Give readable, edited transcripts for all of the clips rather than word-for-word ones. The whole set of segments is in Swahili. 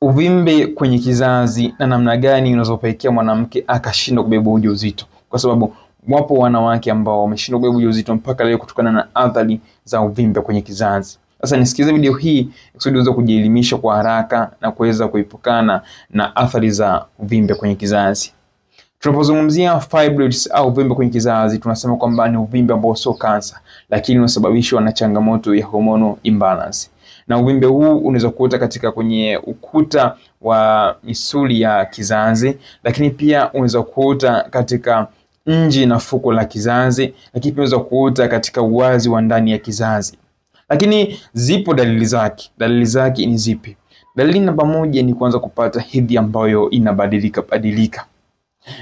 uvimbe kwenye kizazi na namna gani unazopelekea mwanamke akashindwa kubeba ujauzito, kwa sababu wapo wanawake ambao wameshindwa kubeba ujauzito mpaka leo kutokana na athari za uvimbe kwenye kizazi. Sasa nisikize video hii kusudi uweze kujielimisha kwa haraka na kuweza kuepukana na athari za uvimbe kwenye kizazi. Tunapozungumzia fibroids au uvimbe kwenye kizazi, tunasema kwamba ni uvimbe ambao sio kansa, lakini unasababishwa na changamoto ya hormonal imbalance. Na uvimbe huu unaweza kuota katika kwenye ukuta wa misuli ya kizazi, lakini pia unaweza kuota katika nje na fuko la kizazi, lakini pia unaweza kuota katika uwazi wa ndani ya kizazi. Lakini zipo dalili zake. Dalili zake ni zipi? Dalili namba moja ni kuanza kupata hedhi ambayo inabadilika.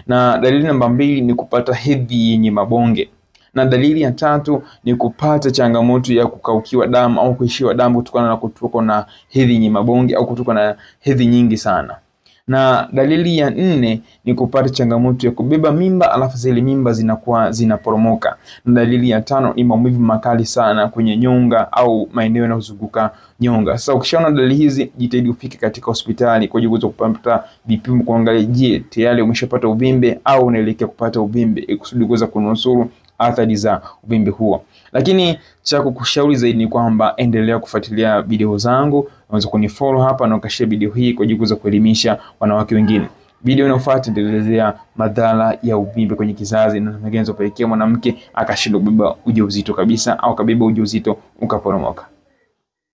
Na dalili namba mbili ni kupata hedhi yenye mabonge. Na dalili ya tatu ni kupata changamoto ya kukaukiwa damu au kuishiwa damu kutokana na kutokwa na hedhi yenye mabonge au kutokwa na hedhi nyingi sana. Na dalili ya nne ni kupata changamoto ya kubeba mimba alafu zile mimba zinakuwa zinaporomoka. Na dalili ya tano ni maumivu makali sana kwenye nyonga au maeneo yanayozunguka nyonga. Sasa ukishaona dalili hizi, jitahidi ufike katika hospitali kwa ajili ya kupata vipimo kuangalia je, tayari umeshapata uvimbe au unaelekea kupata uvimbe kusudi kuweza kunusuru athari za uvimbe huo. Lakini cha kukushauri zaidi ni kwamba endelea kufuatilia video zangu, unaweza kunifollow hapa na ukashare video hii kwa ajili ya kuelimisha wanawake wengine. Video inayofuata itaelezea madhara ya uvimbe kwenye kizazi na namna gani zinazopelekea mwanamke akashindwa kubeba ujauzito kabisa au kabeba ujauzito ukaporomoka.